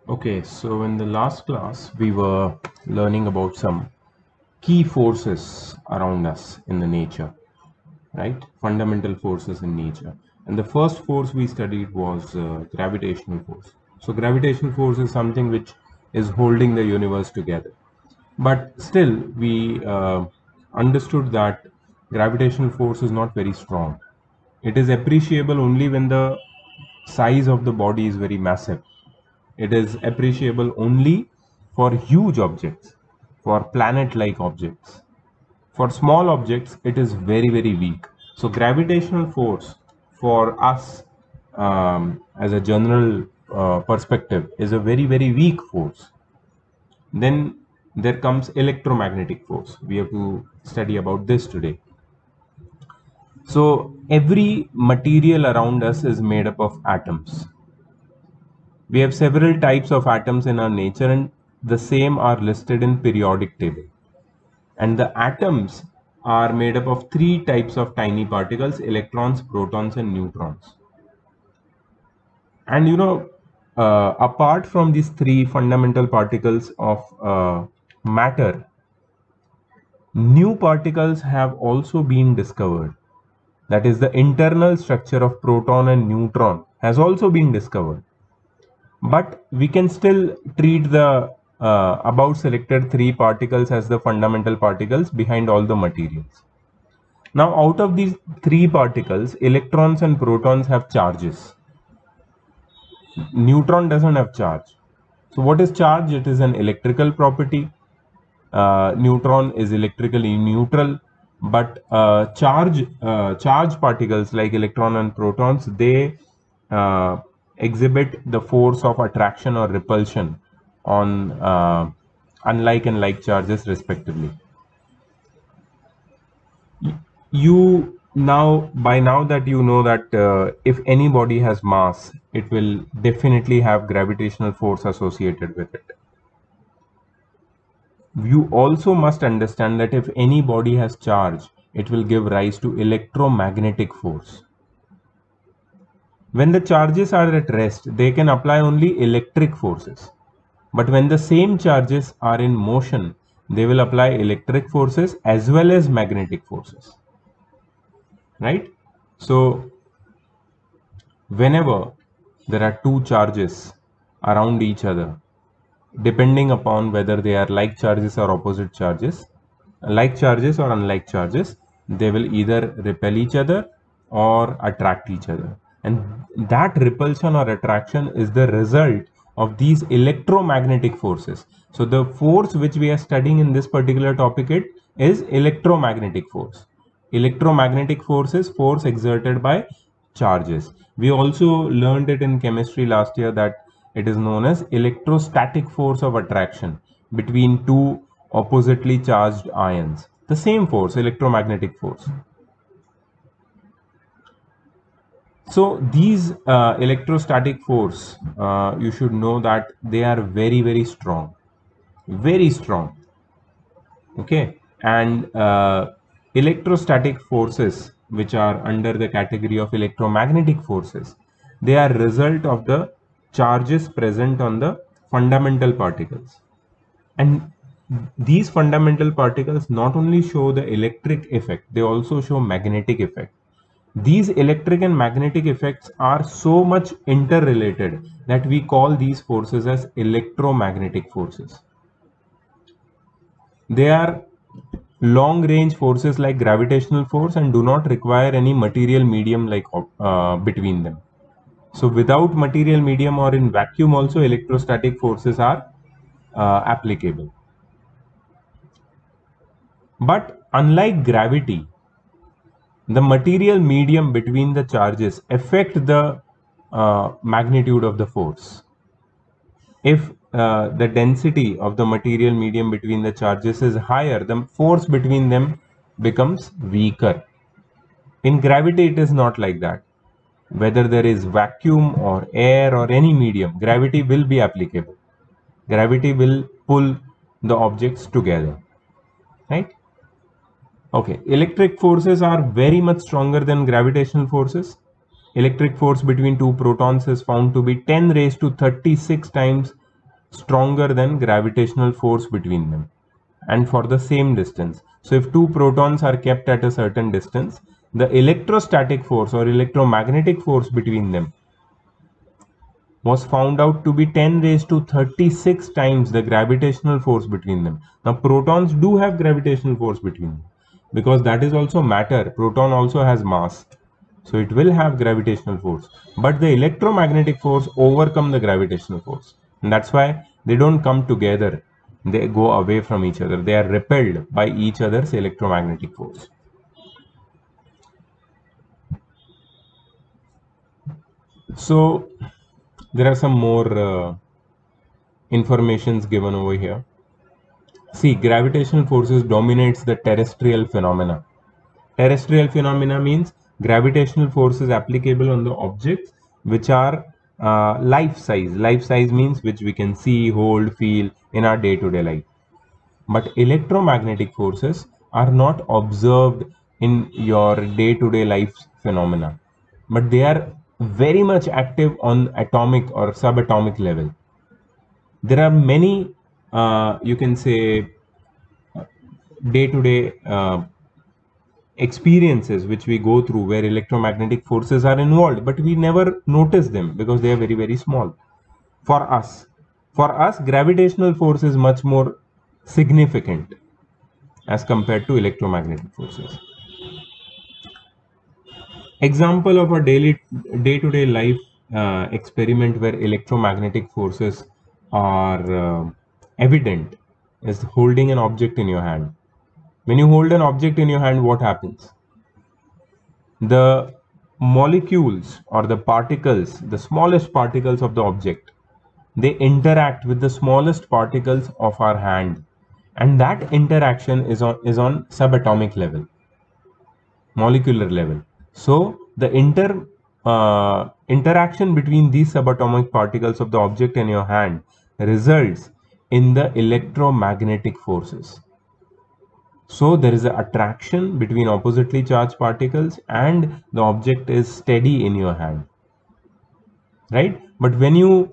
Okay, so in the last class, we were learning about some key forces around us in the nature, right? Fundamental forces in nature. And the first force we studied was gravitational force. So, gravitational force is something which is holding the universe together. But still, we understood that gravitational force is not very strong. It is appreciable only when the size of the body is very massive. It is appreciable only for huge objects, for planet-like objects. For small objects, it is very, very weak. So gravitational force for us as a general perspective is a very, very weak force. Then there comes electromagnetic force. We have to study about this today. So every material around us is made up of atoms. We have several types of atoms in our nature and the same are listed in periodic table. And the atoms are made up of three types of tiny particles: electrons, protons and neutrons. And apart from these three fundamental particles of matter, new particles have also been discovered. That is, the internal structure of proton and neutron has also been discovered. But we can still treat the above selected three particles as the fundamental particles behind all the materials. Now, out of these three particles, electrons and protons have charges. Neutron doesn't have charge. So what is charge? It is an electrical property. Neutron is electrically neutral, but charge particles like electron and protons, they exhibit the force of attraction or repulsion on unlike and like charges respectively. You now, by now that you know that if any body has mass, it will definitely have gravitational force associated with it. You also must understand that if any body has charge, it will give rise to electromagnetic force. When the charges are at rest, they can apply only electric forces. But when the same charges are in motion, they will apply electric forces as well as magnetic forces. Right? So, whenever there are two charges around each other, depending upon whether they are like charges or opposite charges, like charges or unlike charges, they will either repel each other or attract each other. And that repulsion or attraction is the result of these electromagnetic forces. So the force which we are studying in this particular topic is electromagnetic force. Electromagnetic force is force exerted by charges. We also learned it in chemistry last year that it is known as electrostatic force of attraction between two oppositely charged ions. The same force, electromagnetic force. So these electrostatic force, you should know that they are very, very strong. Very strong. Okay. And electrostatic forces, which are under the category of electromagnetic forces, they are result of the charges present on the fundamental particles. And these fundamental particles not only show the electric effect, they also show magnetic effect. These electric and magnetic effects are so much interrelated that we call these forces as electromagnetic forces. They are long range forces like gravitational force and do not require any material medium like between them. So without material medium or in vacuum also electrostatic forces are applicable. But unlike gravity, the material medium between the charges affect the magnitude of the force. If the density of the material medium between the charges is higher, the force between them becomes weaker. In gravity, it is not like that. Whether there is vacuum or air or any medium, gravity will be applicable. Gravity will pull the objects together, right? Okay, electric forces are very much stronger than gravitational forces. Electric force between two protons is found to be 10 raised to 36 times stronger than gravitational force between them and for the same distance. So if two protons are kept at a certain distance, the electrostatic force or electromagnetic force between them was found out to be 10 raised to 36 times the gravitational force between them. Now protons do have gravitational force between them because that is also matter. Proton also has mass. So it will have gravitational force, but the electromagnetic force overcome the gravitational force. And that's why they don't come together. They go away from each other. They are repelled by each other's electromagnetic force. So there are some more informations given over here. See, gravitational forces dominates the terrestrial phenomena. Terrestrial phenomena means gravitational force is applicable on the objects which are life size. Life size means which we can see, hold, feel in our day-to-day life. But electromagnetic forces are not observed in your day-to-day life phenomena, but they are very much active on atomic or subatomic level. There are many, you can say, day-to-day experiences which we go through where electromagnetic forces are involved, but we never notice them because they are very, very small. For us, gravitational force is much more significant as compared to electromagnetic forces. Example of a day-to-day life experiment where electromagnetic forces are evident is holding an object in your hand. When you hold an object in your hand, what happens? The molecules or the particles, the smallest particles of the object, they interact with the smallest particles of our hand, and that interaction is on subatomic level, molecular level. So the interaction between these subatomic particles of the object in your hand results in the electromagnetic forces. So there is an attraction between oppositely charged particles and the object is steady in your hand, right? But when you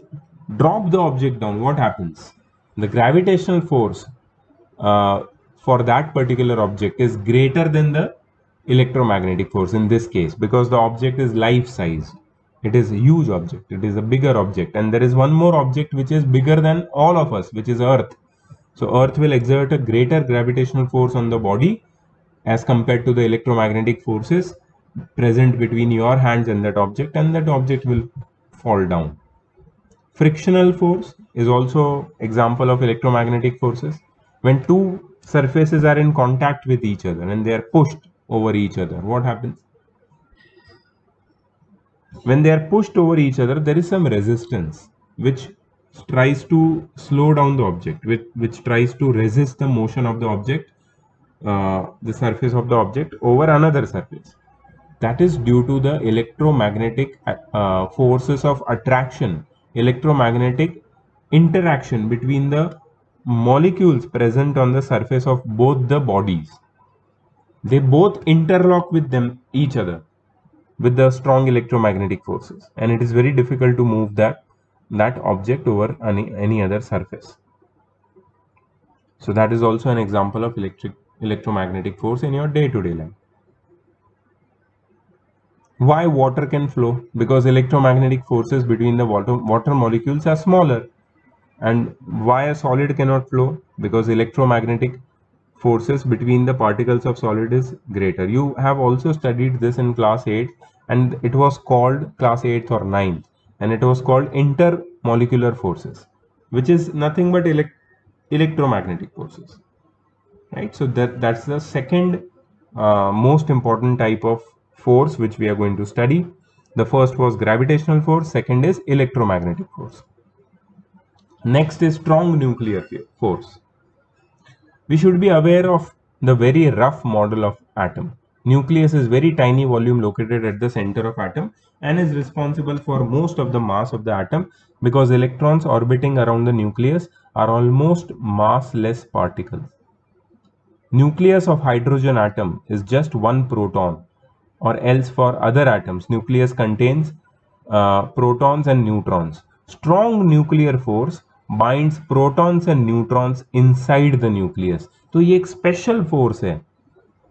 drop the object down, what happens? The gravitational force for that particular object is greater than the electromagnetic force in this case, because the object is life size. It is a huge object. It is a bigger object. And there is one more object which is bigger than all of us, which is Earth. So Earth will exert a greater gravitational force on the body as compared to the electromagnetic forces present between your hands and that object will fall down. Frictional force is also example of electromagnetic forces. When two surfaces are in contact with each other and they are pushed over each other, what happens? When they are pushed over each other, there is some resistance which tries to slow down the object, which tries to resist the motion of the object, the surface of the object over another surface. That is due to the electromagnetic forces of attraction, electromagnetic interaction between the molecules present on the surface of both the bodies. They both interlock with each other with the strong electromagnetic forces, and it is very difficult to move that object over any other surface. So that is also an example of electromagnetic force in your day-to-day life. Why water can flow? Because electromagnetic forces between the water molecules are smaller. And why a solid cannot flow? Because electromagnetic forces between the particles of solid is greater. You have also studied this in class 8, and it was called class 8th or 9th, and it was called intermolecular forces, which is nothing but electromagnetic forces, right? So that's the second most important type of force which we are going to study. The first was gravitational force, second is electromagnetic force. Next is strong nuclear force. We should be aware of the very rough model of atom. Nucleus is very tiny volume located at the center of atom and is responsible for most of the mass of the atom, because electrons orbiting around the nucleus are almost massless particles. Nucleus of hydrogen atom is just one proton, or else for other atoms, nucleus contains protons and neutrons. Strong nuclear force binds protons and neutrons inside the nucleus. तो ये एक special force है,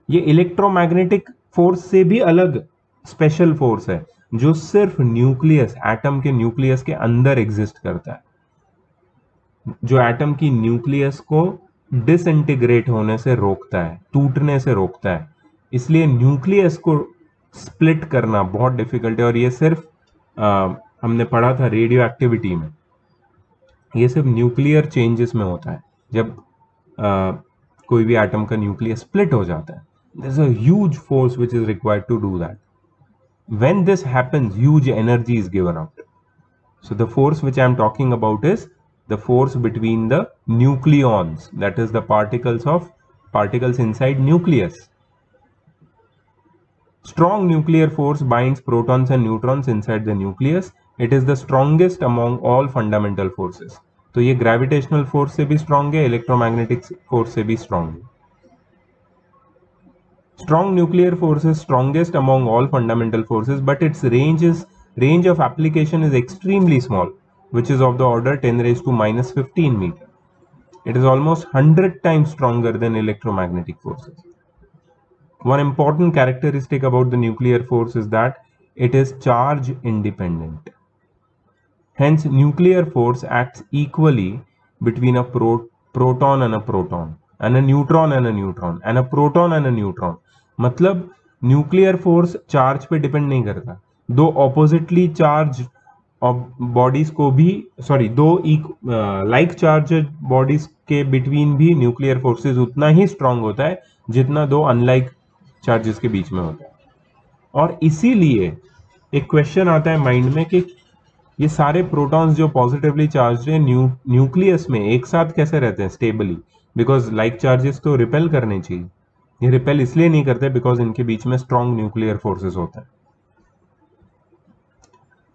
ये electromagnetic force से भी अलग special force है जो सिर्फ न्यूक्लियस, एटम के न्यूक्लियस के अंदर एग्जिस्ट करता है, जो एटम की न्यूक्लियस को डिसइंटीग्रेट होने से रोकता है, टूटने से रोकता है। इसलिए न्यूक्लियस को स्प्लिट करना बहुत डिफिकल्ट है, और ये सिर्फ हमने पढ़ा था रेडियो एक्टिविटी में, ये सिर्फ न्यूक्लियर चेंजेस में होता है। जब कोई भी एटम का न्यूक्लियस स्प्लिट हो जाता है, there's a huge force which is required to do that. When this happens, huge energy is given out. So the force which I am talking about is the force between the nucleons, that is the particles inside nucleus. Strong nuclear force binds protons and neutrons inside the nucleus. It is the strongest among all fundamental forces. तो ये gravitational force से भी strong है, electromagnetic force से भी strong है. Strong nuclear force is strongest among all fundamental forces, but its range of application is extremely small, which is of the order 10 raised to minus 15 meter. It is almost 100 times stronger than electromagnetic forces. One important characteristic about the nuclear force is that it is charge independent. Hence, nuclear force acts equally between a proton and a proton, and a neutron and a neutron, and a proton and a neutron. मतलब nuclear force charge पे depend नहीं करता, दो oppositely charge bodies को भी, sorry, दो like charge bodies के between भी न्यूक्लियर फोर्सेस उतना ही स्ट्रांग होता है जितना दो अनलाइक चार्जेस के बीच में होता है। और इसीलिए एक क्वेश्चन आता है माइंड में कि ये सारे प्रोटॉन्स जो पॉजिटिवली चार्ज है न्यूक्लियस में एक साथ कैसे रहते हैं स्टेबली, बिकॉज लाइक चार्जेस तो रिपेल करने चाहिए, ये रिपेल इसलिए नहीं करते बिकॉज इनके बीच में स्ट्रॉन्ग न्यूक्लियर फोर्सेस होते हैं।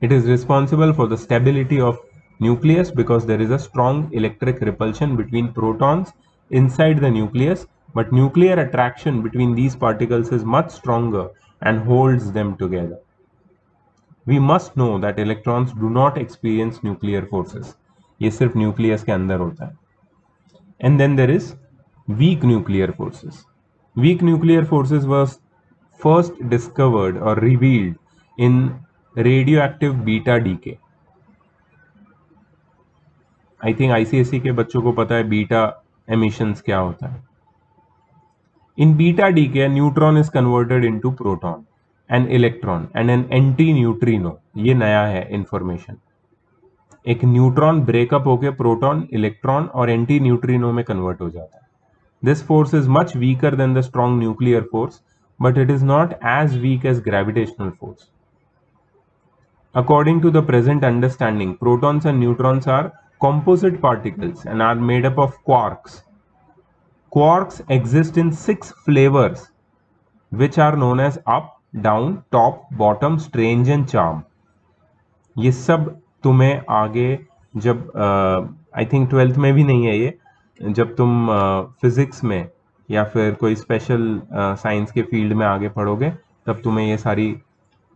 It is responsible for the stability of nucleus because there is a strong electric repulsion between protons inside the nucleus, but nuclear attraction between these particles is much stronger and holds them together. We must know that electrons do not experience nuclear forces. ये सिर्फ nucleus के अंदर होता है. And then there is weak nuclear forces. Weak nuclear forces was first discovered or revealed in radioactive beta decay. I think ICSE के बच्चों को पता है बीटा emissions क्या होता है. In beta decay, a neutron is converted into proton, an electron and an anti-neutrino. ये नया है information. एक न्यूट्रॉन ब्रेकअप होकर प्रोटॉन, इलेक्ट्रॉन और एंटी न्यूट्रिनो में कन्वर्ट हो जाता है. This force is much weaker than the strong nuclear force, but it is not as weak as gravitational force. According to the present understanding, protons and neutrons are composite particles and are made up of quarks. Quarks exist in 6 flavors, which are known as up, down, top, bottom, strange and charm. ये सब तुम्हें आगे जब I think 12th में भी नहीं है ये, जब तुम फिजिक्स में या फिर कोई स्पेशल साइंस के फील्ड में आगे पढ़ोगे तब तुम्हें ये सारी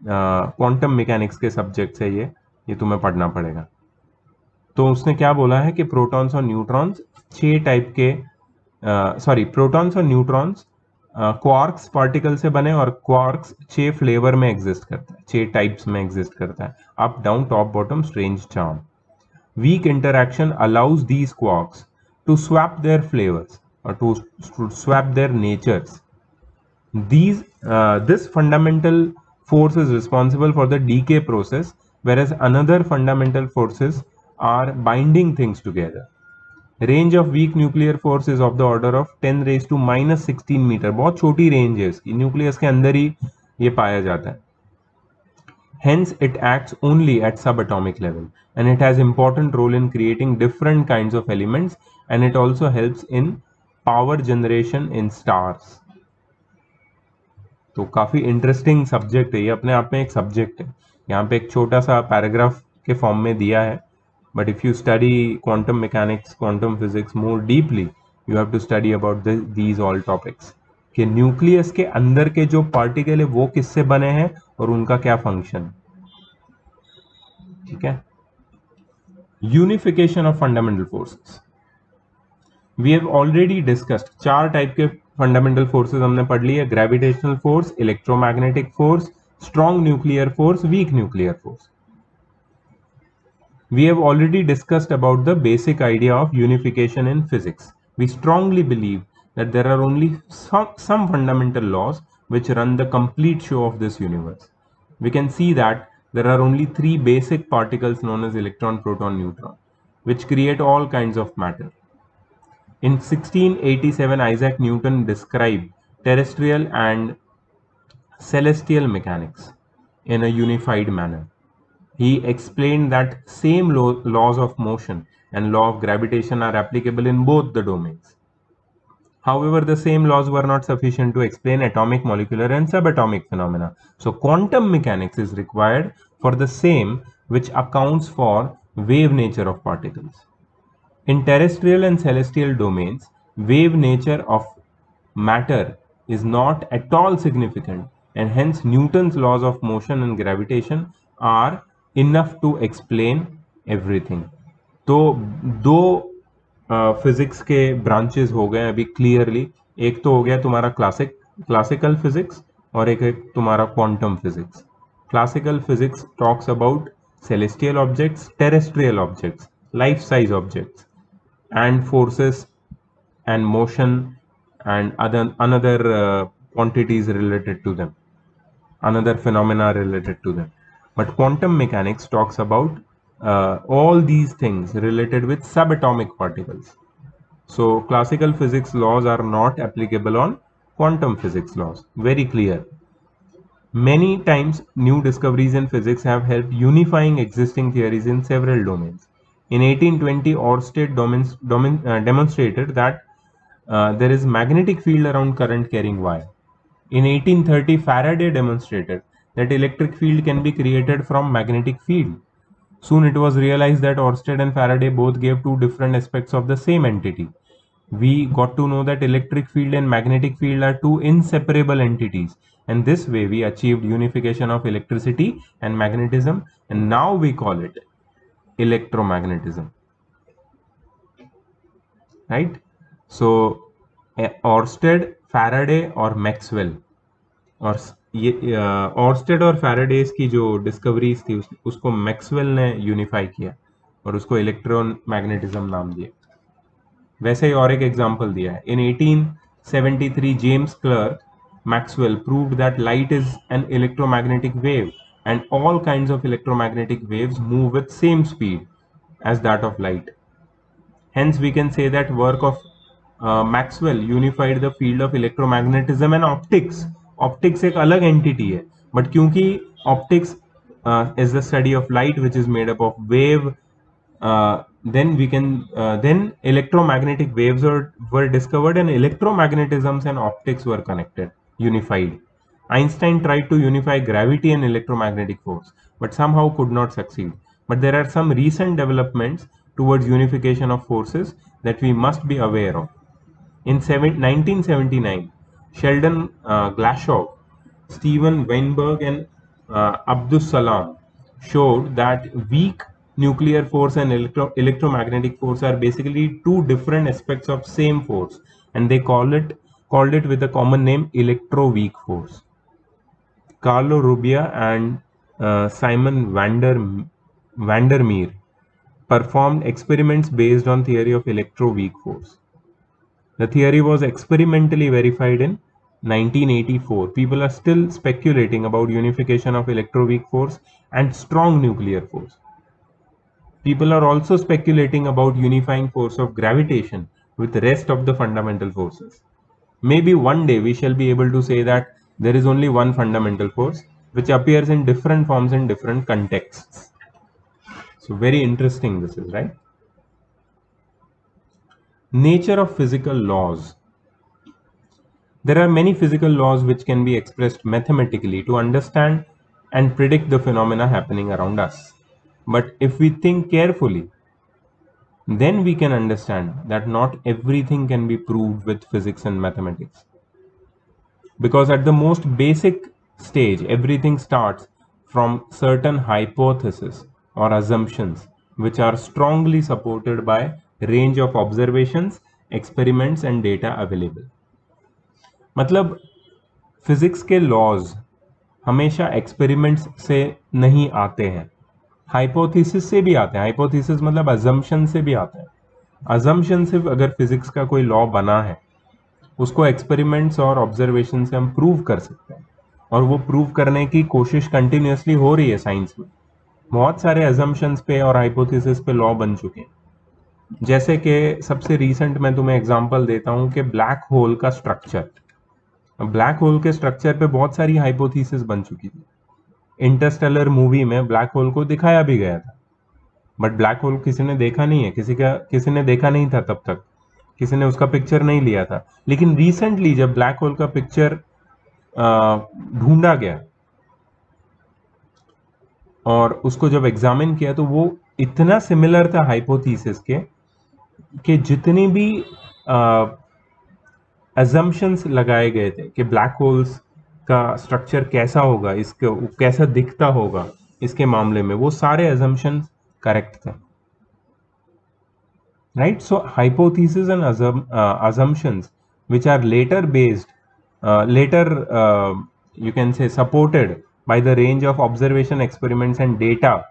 क्वांटम मैकेनिक्स के सब्जेक्ट्स है, ये तुम्हें पढ़ना पड़ेगा. तो उसने क्या बोला है कि प्रोटॉन्स और न्यूट्रॉन्स 6 टाइप के, प्रोटॉन्स और न्यूट्रॉन्स क्वार्क्स पार्टिकल से बने और क्वार्क्स 6 फ्लेवर में एग्जिस्ट करता है, 6 टाइप्स में एग्जिस्ट करता है, up, down, top, bottom, strange, charm. Weak interaction allows these quarks to swap their flavors or to swap their natures. This fundamental force is responsible for the decay process, whereas another fundamental forces are binding things together. Range of weak nuclear force is of the order of 10 raised to minus 16 meter. बहुत छोटी range है इसकी, nucleus के अंदर ही ये पाया जाता है. Hence, it acts only at subatomic level, and it has important role in creating different kinds of elements, and it also helps in power generation in stars. तो काफी इंटरेस्टिंग सब्जेक्ट है ये, अपने आप में एक सब्जेक्ट है. यहाँ पे एक छोटा सा पैराग्राफ के फॉर्म में दिया है, but if you study quantum mechanics, quantum physics more deeply, you have to study about these all topics, कि न्यूक्लियस के अंदर के जो पार्टिकल है वो किससे बने हैं और उनका क्या फंक्शन. ठीक है. Unification of fundamental forces. We have already discussed 4 type के फंडामेंटल फोर्सेस हमने पढ़ लिए, gravitational force, electromagnetic force, strong nuclear force, weak nuclear force. We have already discussed about the basic idea of unification in physics. We strongly believe that there are only some fundamental laws which run the complete show of this universe. We can see that there are only 3 basic particles known as electron, proton, neutron, which create all kinds of matter. In 1687, Isaac Newton described terrestrial and celestial mechanics in a unified manner. He explained that same laws of motion and law of gravitation are applicable in both the domains. However, the same laws were not sufficient to explain atomic, molecular, and subatomic phenomena. So, quantum mechanics is required for the same, which accounts for wave nature of particles. In terrestrial and celestial domains, wave nature of matter is not at all significant, and hence Newton's laws of motion and gravitation are enough to explain everything. तो दो physics के branches हो गए अभी clearly, एक तो हो गया तुम्हारा क्लासिकल फिजिक्स और एक तुम्हारा quantum physics. Classical physics talks about celestial objects, terrestrial objects, life size objects, and forces and motion and another quantities related to them, another phenomena related to them. But quantum mechanics talks about all these things related with subatomic particles. So classical physics laws are not applicable on quantum physics laws. Very clear. Many times new discoveries in physics have helped unifying existing theories in several domains. In 1820, Oersted demonstrated that there is magnetic field around current carrying wire. In 1830, Faraday demonstrated that electric field can be created from magnetic field. Soon it was realized that Oersted and Faraday both gave two different aspects of the same entity. We got to know that electric field and magnetic field are two inseparable entities, and this way we achieved unification of electricity and magnetism, and now we call it electromagnetism, right? So Oersted, Faraday और Maxwell, और ये Orsted और Faraday's की जो discoveries थी उसको Maxwell ने unify किया और उसको इलेक्ट्रोमैग्नेटिज्म नाम दिया. वैसे ही और एक एग्जांपल दिया है. इन 1873 James clerk Maxwell proved that light is an electromagnetic wave and all kinds of electromagnetic waves move with same speed as that of light. Hence we can say that work of Maxwell unified the field of electromagnetism and optics. Optics एक अलग entity है, but क्योंकि optics is the study of light which is made up of wave, then electromagnetic waves were discovered and electromagnetisms and optics were connected, unified. Einstein tried to unify gravity and electromagnetic force, but somehow could not succeed. But there are some recent developments towards unification of forces that we must be aware of. In 1979, Sheldon Glashow, Steven Weinberg, and Abdus Salam showed that weak nuclear force and electromagnetic force are basically two different aspects of same force, and they called it with a common name electroweak force. Carlo Rubbia and Simon Vandermeer performed experiments based on theory of electroweak force. The theory was experimentally verified in 1984. People are still speculating about unification of electroweak force and strong nuclear force. People are also speculating about unifying force of gravitation with the rest of the fundamental forces. Maybe one day we shall be able to say that there is only one fundamental force which appears in different forms in different contexts. So very interesting this is, right? Nature of physical laws. There are many physical laws which can be expressed mathematically to understand and predict the phenomena happening around us. But if we think carefully, then we can understand that not everything can be proved with physics and mathematics. Because at the most basic stage, everything starts from certain hypotheses or assumptions which are strongly supported by range of observations, experiments and data available. मतलब physics के laws हमेशा experiments से नहीं आते हैं, hypothesis से भी आते हैं. हाइपोथेसिस मतलब अजम्पशन से भी आते हैं. अजम्पशन से अगर फिजिक्स का कोई लॉ बना है, उसको एक्सपेरिमेंट्स और ऑब्जर्वेशन से हम प्रूव कर सकते हैं, और वो प्रूव करने की कोशिश कंटिन्यूसली हो रही है साइंस में. बहुत सारे अजम्पशंस पे और हाइपोथेसिस पे लॉ बन चुके हैं. जैसे कि सबसे रीसेंट मैं तुम्हें एग्जांपल देता हूं कि ब्लैक होल का स्ट्रक्चर. ब्लैक होल के स्ट्रक्चर पे बहुत सारी हाइपोथेसिस बन चुकी थी. इंटरस्टेलर मूवी में ब्लैक होल को दिखाया भी गया था, बट ब्लैक होल किसी ने देखा नहीं है, किसी ने देखा नहीं था तब तक, किसी ने उसका पिक्चर नहीं लिया था. लेकिन रिसेंटली जब ब्लैक होल का पिक्चर ढूंढा गया और उसको जब एग्जामिन किया, तो वो इतना सिमिलर था हाइपोथेसिस के कि जितनी भी अजम्पशंस लगाए गए थे कि ब्लैक होल्स का स्ट्रक्चर कैसा होगा, इसके कैसा दिखता होगा इसके मामले में, वो सारे अजम्पशंस करेक्ट थे. Right, so hypotheses and assumptions which are later based, later you can say supported by the range of observation, experiments and data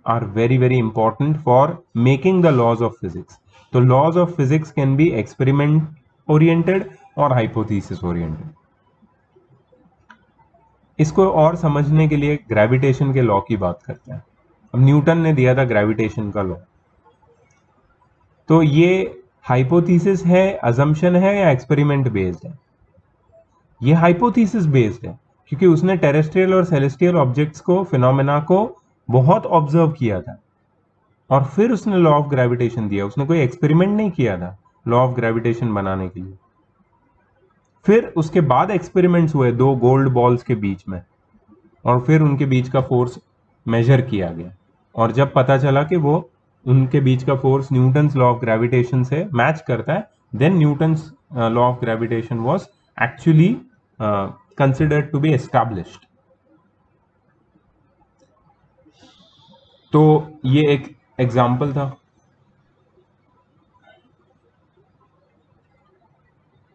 are very important for making the laws of physics. So laws of physics can be experiment oriented or hypothesis oriented. इसको और समझने के लिए gravitation के law की बात करते हैं. अब न्यूटन ने दिया था ग्रेविटेशन का लॉ. तो ये हाइपोथेसिस है, अजम्पशन है या एक्सपेरिमेंट बेस्ड है? ये हाइपोथेसिस बेस्ड है, क्योंकि उसने टेरेस्ट्रियल और सेलेस्टियल ऑब्जेक्ट्स को, फिनोमेना को बहुत ऑब्जर्व किया था और फिर उसने लॉ ऑफ ग्रेविटेशन दिया. उसने कोई एक्सपेरिमेंट नहीं किया था लॉ ऑफ ग्रेविटेशन बनाने के लिए. फिर उसके बाद एक्सपेरिमेंट्स हुए दो गोल्ड बॉल्स के बीच में, और फिर उनके बीच का फोर्स मेजर किया गया, और जब पता चला कि वो उनके बीच का force Newton's law of gravitation से मैच करता है, then Newton's law of gravitation was actually considered to be established. तो ये एक एग्जाम्पल था.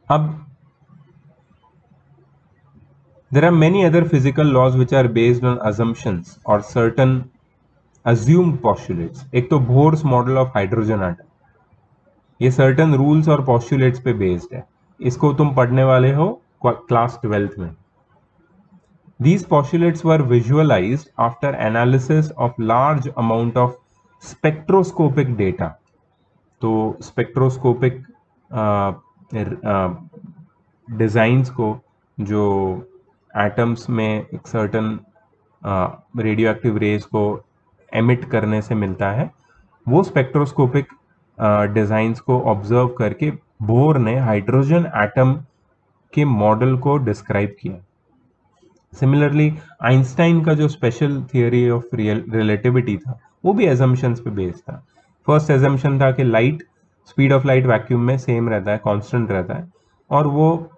अब there are many other physical laws which are based on assumptions or certain assumed postulates. एक तो Bohr's model of hydrogen atom, ये certain rules और postulates पे बेस्ड है. इसको तुम पढ़ने वाले हो क्लास 12th में. These postulates were visualized after analysis of large amount of spectroscopic data. तो स्पेक्ट्रोस्कोपिक डिजाइंस को, जो एटम्स में एक सर्टन रेडियो एक्टिव रेज को एमिट करने से मिलता है, वो स्पेक्ट्रोस्कोपिक डिजाइंस को ऑब्जर्व करके बोर ने हाइड्रोजन एटम के मॉडल को डिस्क्राइब किया. सिमिलरली आइंस्टाइन का जो स्पेशल थियरी ऑफ रिलेटिविटी था, वो भी एजम्पशंस पे बेस्ड था. फर्स्ट एजम्पशन था कि light, speed of light vacuum में सेम रहता है, कांस्टेंट रहता है, और वो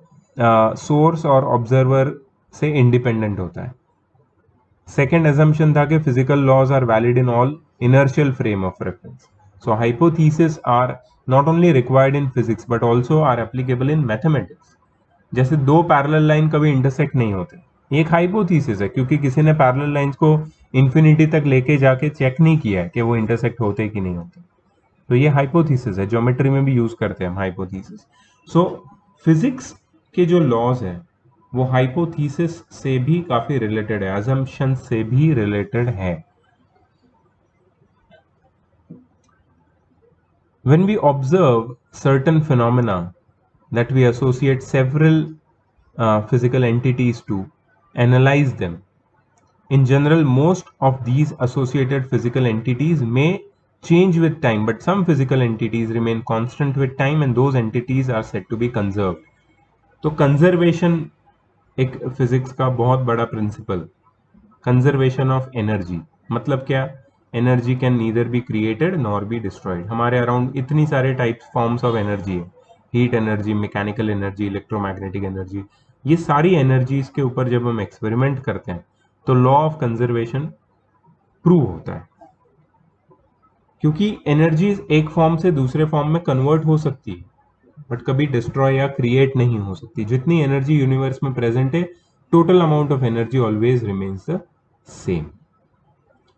सोर्स और ऑब्जर्वर से इंडिपेंडेंट होता है. सेकेंड एजम्पशन था कि physical laws are valid in all inertial frame of reference. So hypothesis are not only required in physics but also are applicable in mathematics. जैसे दो पैरेलल लाइन कभी intersect नहीं होते, ये एक हाइपोथेसिस है, क्योंकि किसी ने पैरेलल लाइंस को इंफिनिटी तक लेके जाके चेक नहीं किया है कि वो इंटरसेक्ट होते कि नहीं होते. तो ये हाइपोथेसिस है. ज्योमेट्री में भी यूज करते हैं हम हाइपोथेसिस. सो फिजिक्स के जो लॉज है वो हाइपोथेसिस से भी काफी रिलेटेड है, असम्पशन से भी रिलेटेड है. When we observe certain phenomena that we associate several physical entities to, analyze them. In general, most of these associated physical entities may change with time, but some physical entities remain constant with time and those entities are said to be conserved. तो conservation एक physics का बहुत बड़ा principal. Conservation of energy मतलब क्या? Energy can neither be created nor be destroyed. हमारे around इतनी सारे टाइप्स फॉर्म्स ऑफ एनर्जी है. Heat energy, mechanical energy, electromagnetic energy. ये सारी एनर्जीज के ऊपर जब हम एक्सपेरिमेंट करते हैं तो लॉ ऑफ कंजर्वेशन प्रूव होता है. क्योंकि एनर्जी एक फॉर्म से दूसरे फॉर्म में कन्वर्ट हो सकती है बट कभी डिस्ट्रॉय या क्रिएट नहीं हो सकती। जितनी एनर्जी यूनिवर्स में प्रेजेंट है, total amount of energy always remains the same.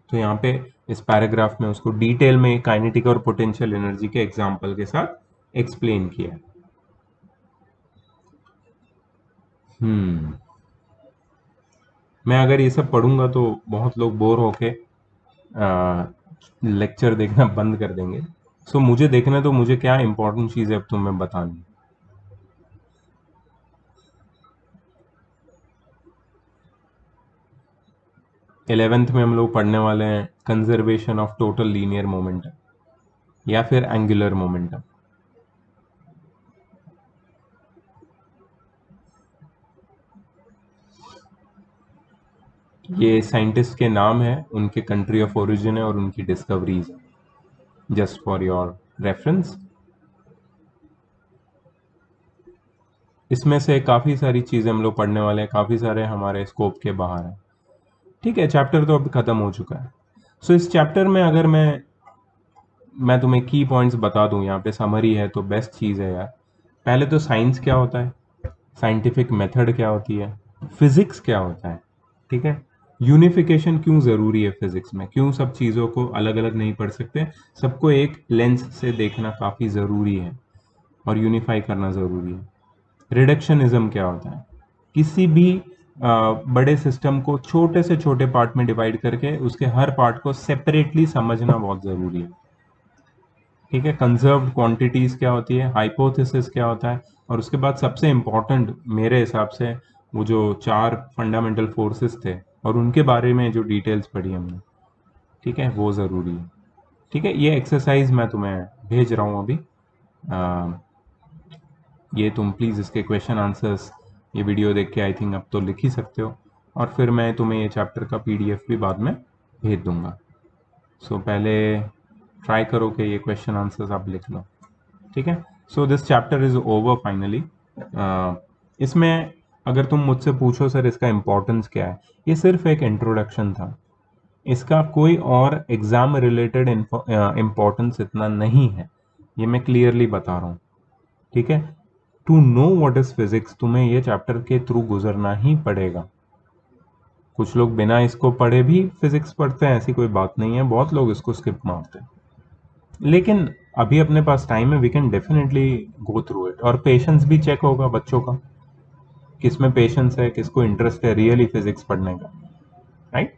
तो यहाँ पे इस पैराग्राफ में उसको डिटेल में काइनेटिक और पोटेंशियल एनर्जी के एग्जांपल के साथ एक्सप्लेन किया। मैं अगर ये सब पढ़ूंगा तो बहुत लोग बोर होके लेक्चर देखना बंद कर देंगे। सो मुझे देखना तो मुझे क्या इंपॉर्टेंट चीज़ है अब तुम्हें बतानी। 11th में हम लोग पढ़ने वाले हैं conservation of total linear momentum या फिर एंगुलर मोमेंटम। ये साइंटिस्ट के नाम है, उनके कंट्री ऑफ ओरिजिन है और उनकी डिस्कवरीज है, जस्ट फॉर योर रेफरेंस। इसमें से काफ़ी सारी चीज़ें हम लोग पढ़ने वाले हैं, काफ़ी सारे हमारे स्कोप के बाहर हैं। ठीक है, चैप्टर तो अब ख़त्म हो चुका है। सो इस चैप्टर में अगर मैं तुम्हें की पॉइंट्स बता दूं, यहाँ पे समरी है तो बेस्ट चीज़ है यार। पहले तो साइंस क्या होता है, साइंटिफिक मेथड क्या होती है, फिजिक्स क्या होता है, ठीक है, यूनिफिकेशन क्यों ज़रूरी है फिजिक्स में, क्यों सब चीज़ों को अलग अलग नहीं पढ़ सकते, सबको एक लेंस से देखना काफ़ी ज़रूरी है और यूनिफाई करना ज़रूरी है। रिडक्शनिज्म क्या होता है, किसी भी बड़े सिस्टम को छोटे से छोटे पार्ट में डिवाइड करके उसके हर पार्ट को सेपरेटली समझना बहुत ज़रूरी है। ठीक है, कंजर्व्ड क्वांटिटीज क्या होती है, हाइपोथेसिस क्या होता है, और उसके बाद सबसे इम्पोर्टेंट मेरे हिसाब से वो जो 4 फंडामेंटल फोर्सेस थे और उनके बारे में जो डिटेल्स पढ़ी हमने, ठीक है, वो ज़रूरी है। ठीक है, ये एक्सरसाइज मैं तुम्हें भेज रहा हूँ अभी। ये तुम प्लीज़ इसके क्वेश्चन आंसर्स ये वीडियो देख के आई थिंक अब तो लिख ही सकते हो, और फिर मैं तुम्हें ये चैप्टर का PDF भी बाद में भेज दूंगा। सो पहले ट्राई करो कि ये क्वेश्चन आंसर्स आप लिख लो। ठीक है, so this chapter is over finally. इसमें अगर तुम मुझसे पूछो सर इसका इम्पोर्टेंस क्या है, ये सिर्फ एक इंट्रोडक्शन था, इसका कोई और एग्जाम रिलेटेड इम्पोर्टेंस इतना नहीं है, ये मैं क्लियरली बता रहा हूँ। ठीक है, to know what is physics तुम्हें ये चैप्टर के थ्रू गुजरना ही पड़ेगा। कुछ लोग बिना इसको पढ़े भी फिजिक्स पढ़ते हैं, ऐसी कोई बात नहीं है, बहुत लोग इसको स्किप मारते हैं, लेकिन अभी अपने पास टाइम है, we can definitely go through it. और पेशेंस भी चेक होगा बच्चों का, किसमें पेशेंस है, किसको इंटरेस्ट है रियली फिजिक्स पढ़ने का, right.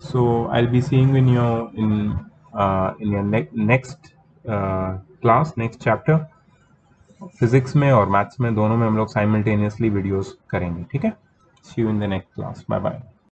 So I will be seeing in your next class, next chapter. Physics में और मैथ्स में दोनों में हम लोग साइमल्टेनियसली वीडियोस करेंगे। ठीक है, see you in the next class, bye bye.